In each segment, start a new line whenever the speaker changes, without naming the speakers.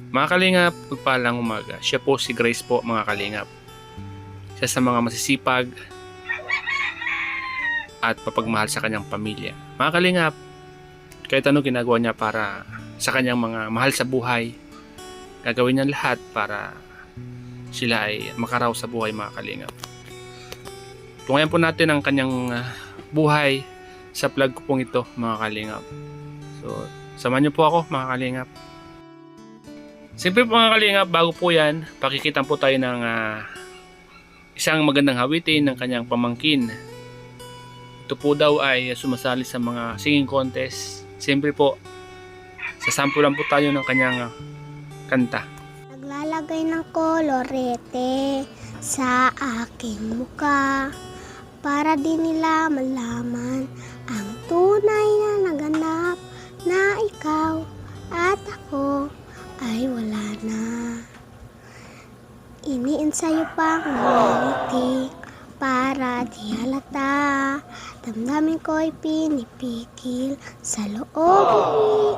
Mga kalingap, pagpalang umaga. Siya po si Grace po, mga kalingap. Siya sa mga masisipag at papagmahal sa kanyang pamilya. Mga kalingap, kahit ano ginagawa niya para sa kanyang mga mahal sa buhay, gagawin niya lahat para sila ay makaraw sa buhay, mga kalingap. Tungayan po natin ang kanyang buhay sa vlog ko pong ito, mga kalingap. So, samahan niyo po ako, mga kalingap. Siyempre po, mga kalingap, bago po yan, pakikitan po tayo ng isang magandang hawitin ng kanyang pamangkin. Ito po daw ay sumasali sa mga singing contest. Siyempre po, sasampulan po tayo ng kanyang kanta.
Naglalagay ng kolorete sa aking muka para di nila malaman ang tunay na naganap na ikaw at ako ay wala na. Iniinsayo pang ngumiti para di halata. Damdamin ko'y pinipigil, sa loob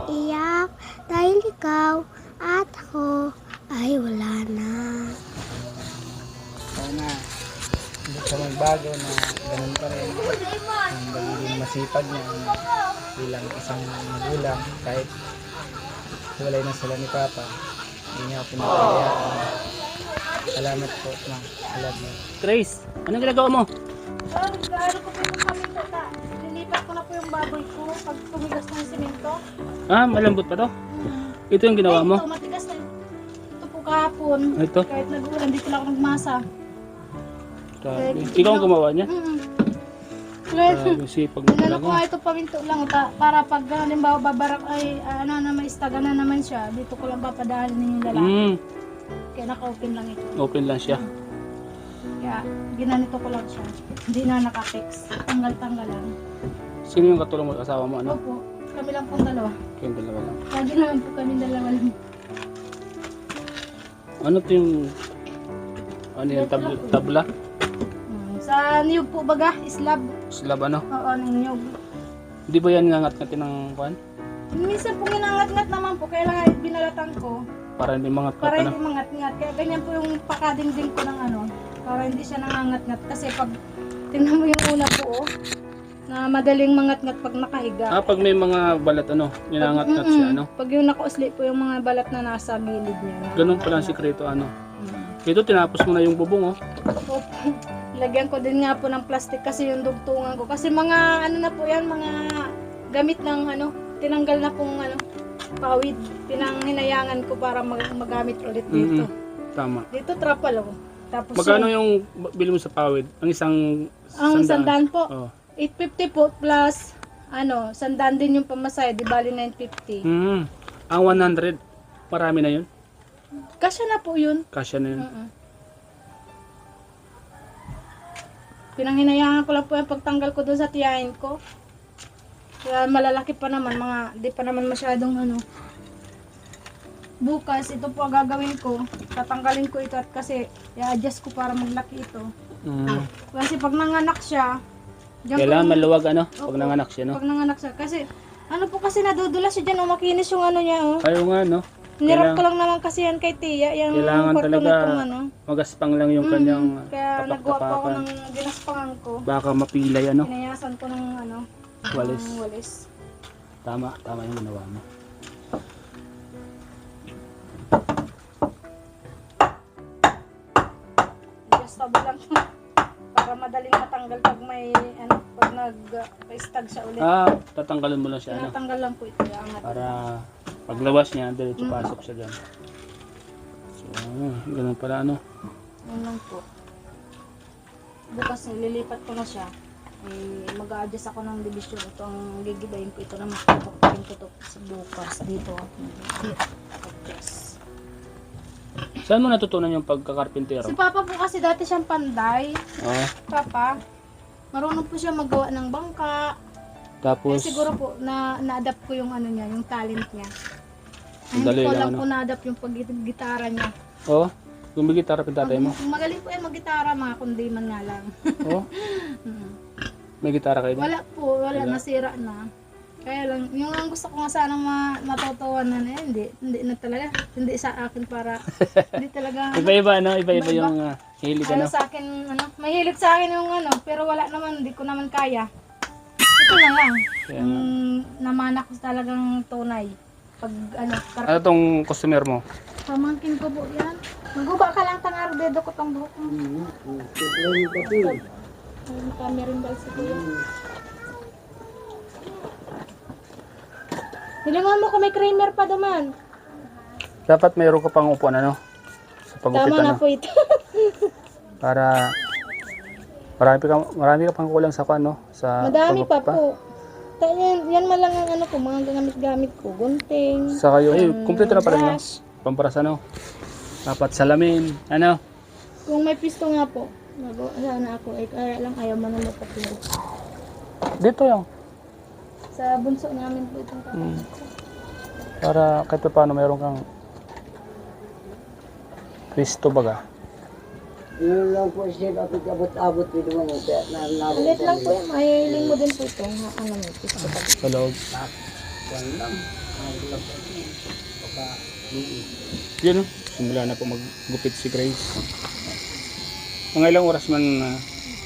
umiiyak dahil ikaw at ako ay wala na.
Sana hindi ka magbago na ganun pa rin ang magiging masipag niya bilang isang magulang kahit walay na sila ni Papa. Hindi niya ako pinapayaan. Salamat po, ma. Alam mo. Grace, anong ginagawa mo?
Ano ko po yung paminto ta. Nilipat ko na po yung baboy ko pag tumigas na yung simento.
Malambot pa to? Ito yung ginawa mo?
Ito, matigas na. Ito po kahapon.
Ito?
Kahit nag-ulan, dito lang ako nagmasa.
Grabe. Ikaw ang gumawa niya? Grabe, sipag mo
Dinala ko nga
talaga.
ito paminto lang para pag halimbawa babarak ay may istaga na naman siya. Dito ko lang papadaan yung lalaki. Kaya naka-open lang ito.
Open lang siya.
Kaya ginanito ko lang siya. Hindi na naka-fix. Tanggal-tanggal lang.
Sino yung katulong mo? Asawa mo, ano?
Opo, kami lang pong dalawa.
Kayong dalawa lang.
Lagi naman po kami dalawa lang.
Ano to yung... Ano yung tabla?
Sa niyog po baga, slab.
Slab ano?
Oo, ng niyog.
Hindi ba yan ngangat-ngatin ng kuhan?
Minsan po ginangat-ngat naman po, kaya lang binalatan ko.
Para hindi mga
Para
ano?
hindi mangat-ngat. Kaya ganyan po yung pakadingding ko ng ano. Para hindi siya nangangat-ngat. Kasi pag tingnan mo yung una po, na madaling mangat-ngat pag nakahiga.
Pag may mga balat ano, ginangat-ngat siya ano?
Pag yung nakausli po yung mga balat na nasa gilid niya.
Ganun pala ang sikreto ano. Ito tinapos mo na yung bubong oh.
Opo. Lagyan ko din nga po ng plastic kasi yung dugtungan ko. Kasi mga ano na po yan, mga gamit ng ano, tinanggal na pong ano, pawid. Pinanghinayangan ko para magamit ulit dito.
Tama.
Dito trapal oh. Tapos
Magkano yung bili mo sa pawid? Ang isang
ang sandaan po,
Oh.
850 po plus ano, sandaan din yung pamasahe, di bali 950.
Ang 100, marami na yun?
Kasya na po yun.
Kasya na yun.
Pinanghinayangan ko lang po yung pagtanggal ko doon sa tiyahin ko. Kaya malalaki pa naman, di pa naman masyadong ano. Bukas, ito po ang gagawin ko. Tatanggalin ko ito at kasi i-adjust ko para maglaki ito. Kasi pag nanganak siya,
Kailangan maluwag ano, pag
Opo.
nanganak siya no?
Pag nanganak siya, kasi ano po kasi nadudulas siya dyan, makinis yung ano niya oh.
Ayaw nga no?
Nirap ko lang naman kasi yan kay Tia, yung
Kailangan
kwarto
talaga
na itong ano.
magaspang lang yung kanyang
Kaya naggawa po ako
tapak-tapakan.
ng ginaspangan ko.
Baka mapilay ano,
Pinayasan ko ng ano,
walis.
ng walis.
Tama yung ginawa mo.
Just tabi lang para madaling matanggal pag may ano, pag nag-stag siya ulit.
Tatanggalin mo lang siya ano,
Tinatanggal lang po ito, angat.
para paglabas niya, diretso pasok siya dyan. So, ganun pala ano.
Yun lang po. Bukas lilipat ko na siya. Mag-a-adjust ako ng division. Ito ang gigibayin ko. Ito na makapagpapin ko ito sa bukas. Dito. Adjust.
Saan mo natutunan yung pagkakarpintero?
Si Papa po kasi dati siyang panday.
Oh,
Papa, marunong po siya magawa ng bangka.
tapos,
Kaya siguro po na-adapt ko yung ano niya, yung talent niya.
Ang dali
Hindi ko
lang,
lang
ano?
po na-adapt yung pag-gitara niya.
oh, gumigitara pa tatay mo?
Magaling po yung mag-gitara, mga kundiman nga lang.
Oh, may gitara kayo ba?
Wala po, wala,
Wala.
nasira na. Kaya lang, yung ang gusto ko nga sana matutuwanan hindi na talaga. Hindi sa akin para, hindi talaga,
Iba-iba, no? Iba-iba
Iba-iba.
yung hilig,
ano
ano?
sa akin, mahilig sa akin yung pero wala naman, hindi ko naman kaya. Ito na lang,
Kaya
yung
nga.
namanak ko talagang tunay. Pag,
Ano tong customer mo?
pamangkin ko po yan. Maguba ka lang tangar, dedo ko tang buhok mo. Ayun ka, meron dal si kuya. Hilangan mo kung may creamer pa naman.
Dapat mayroon ka pang upuan, ano? Sa pagupit,
Tama na
ano?
po ito.
Para marami ka pang kulang sa ano? Sa
Madami pa
pagupit
po. Yan man lang ang mga gamit-gamit ko. Gunting.
Sa kayo, kumpleto na pala yun, no?
brush.
Pamparas, ano? Dapat salamin, ano?
Kung may pisto nga po, sana ako. Kaya lang ayaw man na mapapiro.
Dito yung.
Sa bunso namin po itong kapatid.
Para kahit pa paano mayroon kang Kristo baga.
Yun lang po siya, kapit abot-abot dito mo. Kaya
Ulit lang po yan. Mahihiling mo din po ito. May pisto pa.
Sa loob. Yun, simula na po maggupit si Grace. Mga ilang oras man,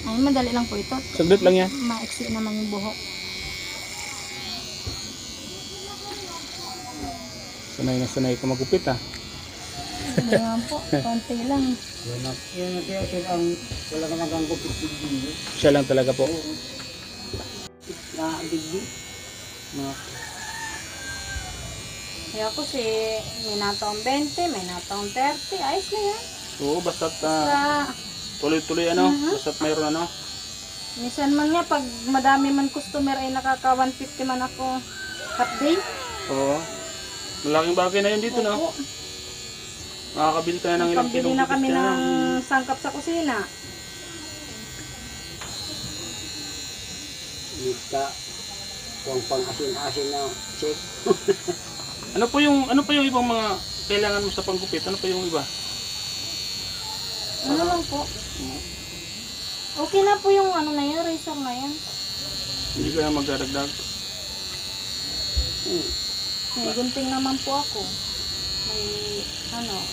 Ay, madali lang po ito.
saglit lang yan.
Maiksi naman yung buhok.
Sanay na sanay ka magupit, ha?
Hindi naman po. Konti lang.
yun kaya siya ang wala ka nagang kupit din.
Siya lang talaga po.
Na digdi.
Kaya ako may nataong 20, may nataong 30. Ayos na yan.
Oo, basta't
Sa,
tuloy-tuloy, ano? Basta't mayroon, ano?
minsan man nga, pag madami man customer ay nakaka 150 man ako half day.
Oo. Malaking bagay na yun dito, no?
Opo.
Makakabili ka na ng ilang
Pambili
kilong
na
gupit
kami
ka na.
ng sangkap sa kusina.
Mika. Kung pang-asin-asin na check.
Ano po yung ibang mga kailangan mo sa panggupit? Ano pa yung iba?
Ano lang po. Okay na po yung na yun, razor na yan.
Hindi ka na magdadagdag.
May gunting naman po ako. May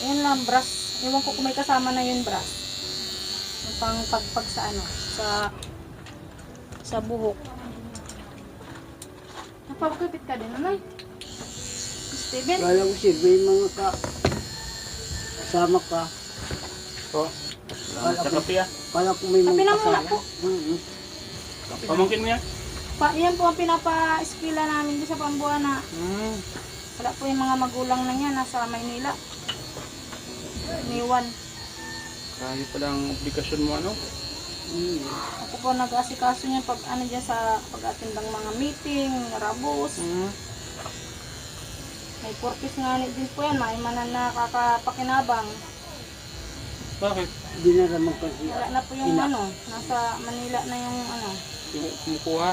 yan lang, brush. Ewan ko kung may kasama na yung brush. Yung pang pagpag sa buhok. Napagkupit ka din, ano? Steven?
Kala ko siya, may mga kasama ka.
Oo. Salamat sa kape, ah.
Kala ko may
Kape
mga
lang muna po.
Pamangkin mo yan?
Yan po ang pinapa-eskwela namin doon sa Pambuana. Wala po yung mga magulang na niya, nasa Maynila. Niwan.
Marami palang obligasyon mo, ano?
Ako po nag-asikaso niya pag dyan sa pag-atindang mga meeting, rabos. May purpose nga din po yan, may manan na kakapakinabang.
Bakit?
Hindi na naman kasi.
Wala na po yung nasa Manila na yung
Yung kumukuha?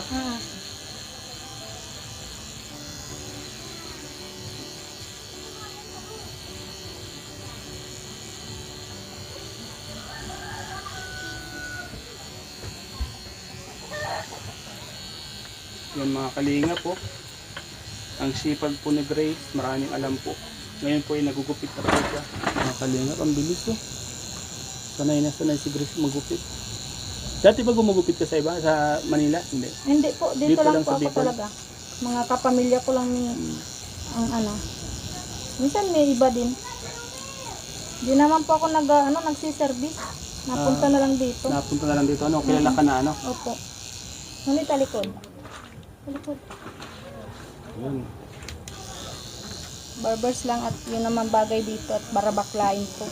Yan mga kalinga po. Ang sipag po ni Grace, maraming alam po. Ngayon po ay nagugupit na po siya. Mga kalinga, ang bilis po. Sanay na sanay si Grace magupit. Dati ba gumugupit ka sa iba? Sa Manila? Hindi.
Hindi po, dito,
Dito
lang
lang
po
sa
ako
Bicol.
talaga. Mga kapamilya ko lang ang Minsan may iba din. Di naman po ako nagsiservice. Napunta na lang dito.
Napunta na lang dito. Ano? Kilala ka na, ano?
Opo. Ngunit talikod. Talikod.
Yun.
Barbers lang at yun naman bagay dito at barabaklain po.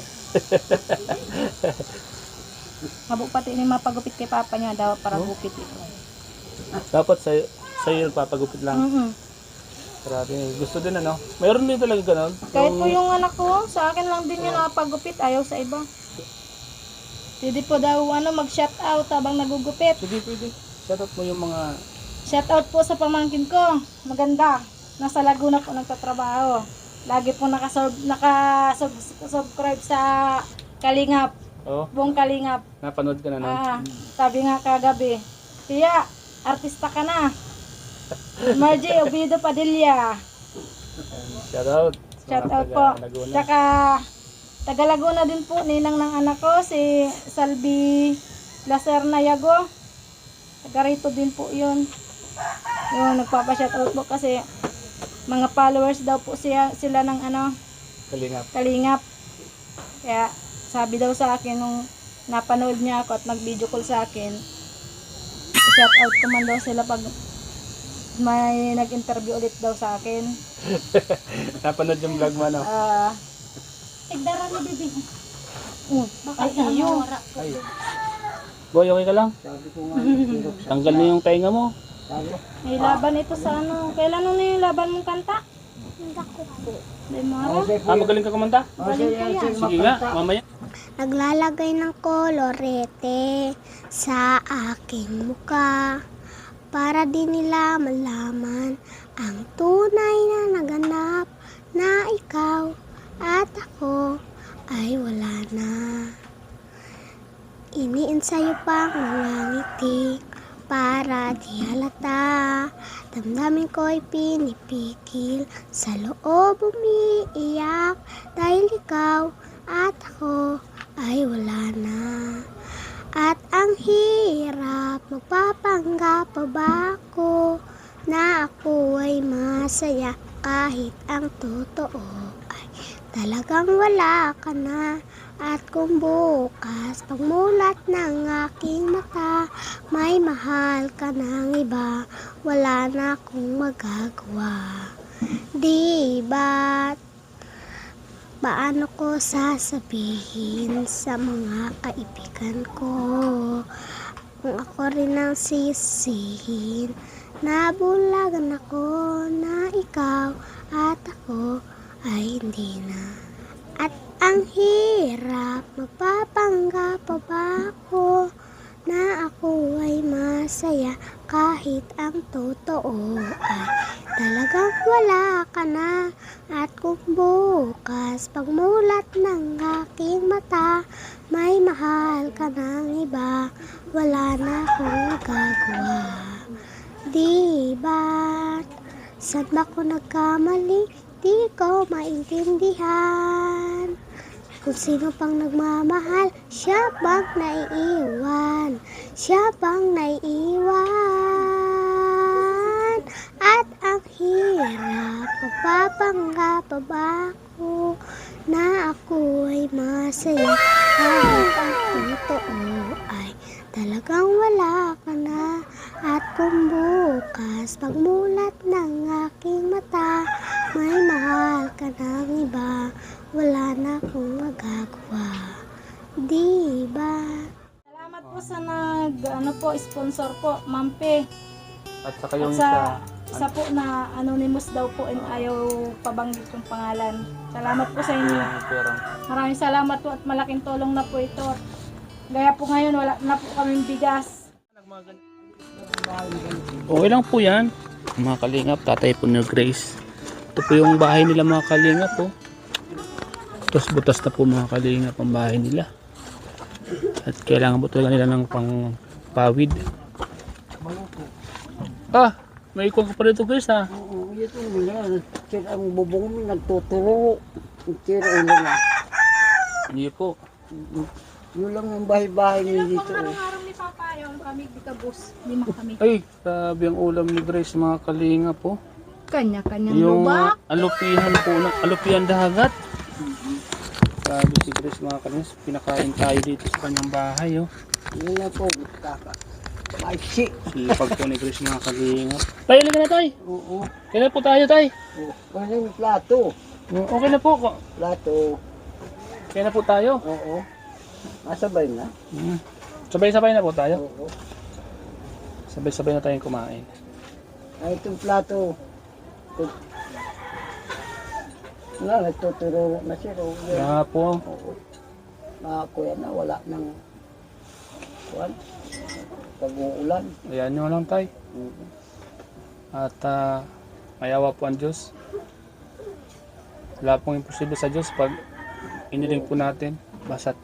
Habo pati ni mapagupit kay papa niya daw para gupit ito.
Dapat sa'yo papagupit lang. Grabe. Gusto din, ano? Mayroon din talaga ganon.
Kahit po yung anak ko, sa akin lang din yun napagupit, ayaw sa iba. Pwede po daw mag-shout out habang nagugupit.
Sige, pwede. Shoutout mo yung mga...
Shout out po sa pamangkin ko. Maganda. Nasa Laguna po nagtatrabaho. Lagi po nakasubscribe sa Kalingap.
Oh,
Buong Kalingap.
napanood ka na, no?
Sabi nga kagabi, Tiya, artista ka na. Margie Obido Padilla.
Shout out.
Shout out po. Tsaka taga Laguna din po, ninang ng anak ko, si Salvi Lacerna Yago. Taga rito din po yun. Yung nagpapa-shout out po kasi mga followers daw po sila ng
Kalingap.
Kalingap. Kaya sabi daw sa akin nung napanood niya ako at nag-video call sa akin, shout out ko man daw sila pag may nag-interview ulit daw sa akin.
Napanood yung vlog mo, no?
Igdara ni bibi. Ay, iyo.
Ay. Boy, okay ka lang?
Sabi ko nga,
Tanggal na yung tainga mo.
sabi,
May laban ito sa Kailan na yung laban mong kanta?
Hindi ko po.
Di mo
Magaling ka kumanta? Sige nga, mamaya.
Naglalagay ng kolorete sa aking muka para di nila malaman ang tunay na naganap na ikaw at ako ay wala na. Iniinsayo pa ang mga ngiti para di halata. Damdamin ko'y pinipigil, sa loob umiiyak dahil ikaw at ako ay wala na. At ang hirap, magpapanggap pa ba ako na ako ay masaya kahit ang totoo ay talagang wala ka na. At kung bukas pagmulat ng aking mata may mahal ka ng iba, wala na akong magagawa. Di ba't paano ko sasabihin sa mga kaibigan ko kung ako rin ang sisihin? Nabulagan ako na ikaw at ako ay hindi na. At ang hirap, magpapanggap pa ba ako na ako ay masaya kahit ang totoo ay talagang wala ka na. At kung bukas pagmulat ng aking mata may mahal ka ng iba, wala na akong magagawa. Di ba't saan ba ko nagkamali? Di ko maintindihan kung sino pang nagmamahal, siya bang naiiwan? Siya bang naiiwan? At ang hirap, magpapanggap pa ba ako na ako ay masaya kahit ang totoo ay talagang wala ka na. At kung bukas pagmulat ng aking mata may mahal ka ng iba, wala na akong magagawa. Di ba?
Salamat po sa sponsor po, Mampe.
At saka yung
At sa isa po na anonymous daw po and ayaw pabanggit yung pangalan. Salamat po sa inyo. Maraming salamat po at malaking tulong na po ito. Gaya po ngayon, wala na po kaming bigas.
Okay lang po yan. Mga kalingap, tatay po ni Grace. Ito po yung bahay nila mga kalingap po. Butas-butas na po mga kalingap ang bahay nila. At kailangan po talaga nila ng pangpawid. May ikon ka pa rito Grace ha.
oo, ito mula, ang bubong mo nagtuturo. Tira ulo na.
Hindi po.
Yun lang ang bahay-bahay niyo dito.
Harang-harang ni Papa, yung kami bus, lima kami.
Ay, grabe ang ulam ni Grace mga kalingap po.
Kanya-kanyang
Yung
lubak.
alupihan po, alupihan dagat. Sabi si Grace mga kalingap, pinakain tayo dito sa kanyang bahay. Oh.
Yun lang po, kaka. Maiksi.
Sipag po ni Grace mga kalingap. Tayo lang na tayo.
Oo.
Kailan po tayo tayo?
Ano yung plato?
Okay na po.
Plato.
Kailan po tayo?
Oo. Masabay na.
Sabay-sabay na po tayo.
Oo.
Sabay-sabay na tayong kumain.
Ay, itong plato. Wala, nagtuturo na siya.
Kaya po.
Oo. Kuya na, wala nang kuwan. Pag-uulan.
Ayan nyo lang tayo. At mayawa po ang Diyos. Wala pong imposible sa Diyos pag iniling po natin. Basta't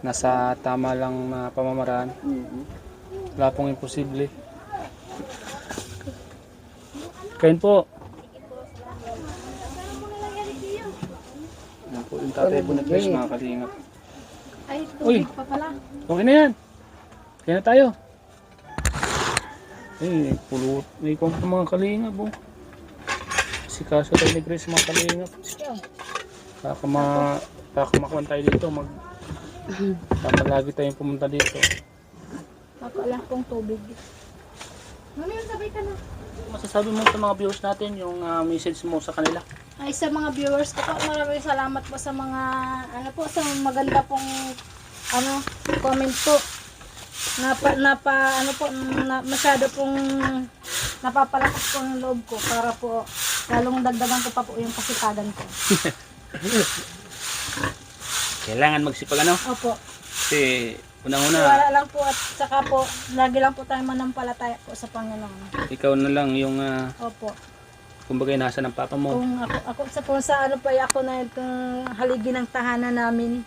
nasa tama lang na pamamaraan. Wala pong imposible. Kain po. Yan po yung tatay po na Chris, mga kalingap.
Ay,
Uy.
tubig pa pala.
Okay na yan. Kaya na tayo. Ay, pulot. May kong mga kalingap po. Si kaso tayo ni Chris, mga kalingap. Baka makuha tayo dito. Baka lagi tayong pumunta dito.
Wala pong tubig. Mami, sabay ka na.
Masasabi mo sa mga viewers natin yung message mo sa kanila.
Ay, sa mga viewers ko po, maraming salamat po sa mga, sa maganda pong, comment po. Masyado pong napapalakas po yung loob ko para po, lalong dagdagan ko pa po yung kasipagan ko.
Kailangan magsipag ano?
Opo.
Kasi unang-una,
Wala lang po at saka po, lagi lang po tayo manampalataya po sa Panginoon.
ikaw na lang yung
Opo.
kumbaga nasa ng papa mo.
Kung ako sa ako na itong haligi ng tahanan namin.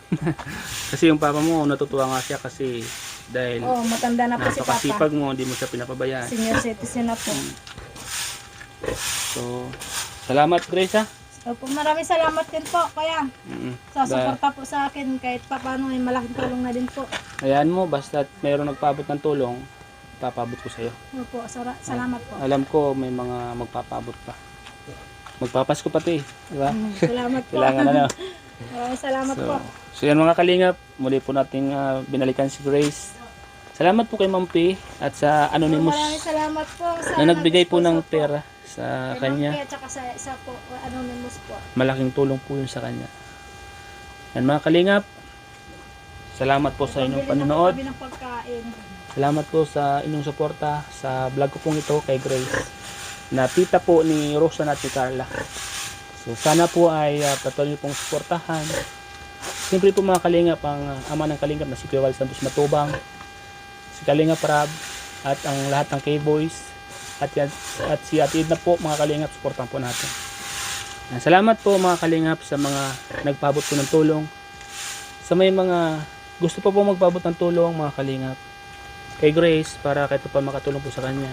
Kasi yung papa mo natutuwa nga siya kasi dahil
Matanda na po si Papa.
napakasipag mo, hindi mo siya pinapabayaan.
Senior citizen na po.
So, salamat Grace ha.
Opo, maraming salamat din po, kaya
Mm-mm.
sa suporta po sa akin kahit paano ay malaking tulong na din po.
Hayaan mo, basta mayroong nagpaabot ng tulong, papabot ko sa'yo.
Opo, salamat po.
Alam ko may mga magpapabot pa. Magpapasko pati, di ba?
Salamat po.
Kailangan ano.
Maraming salamat po.
So yan mga kalingap, muli po nating binalikan si Grace. Salamat po kay Ma'am P at sa Anonymous
Maraming salamat po sa
na nagbigay po ng
nag-sponsor
pera sa kanya.
At saka sa isa po, Anonymous po.
Malaking tulong po yun sa kanya. Yan mga kalingap, salamat po sa inyong
Pambili na po
panonood.
kami ng pagkain.
Salamat po sa inyong suporta sa vlog ko pong ito kay Grace na tita po ni Rosa at ni Carla. So sana po ay patuloy niyo pong suportahan. Siyempre po mga kalingap, ang ama ng kalingap na si Kuya Wal Santos Matubang, si Kalingap Rab at ang lahat ng K-Boys at si Ate Edna po mga kalingap, suportahan po natin. Salamat po mga kalingap sa mga nagpabot po ng tulong. Sa may mga gusto pa po magpabot ng tulong mga kalingap kay Grace para kahit pa makatulong po sa kanya.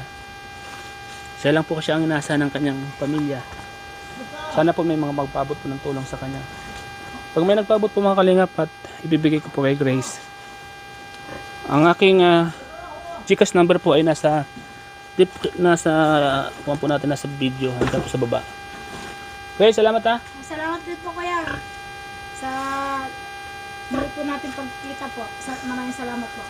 Siya lang po kasi ang inasa ng kanyang pamilya. Sana po may mga magpabot po ng tulong sa kanya. Pag may nagpabot po mga kalingap at ibibigay ko po kay Grace. Ang aking GCash number po ay nasa kuha po natin nasa video hanggang po sa baba. Okay, salamat ha.
Salamat din po kaya sa muli po natin pagkita po. Maraming salamat po.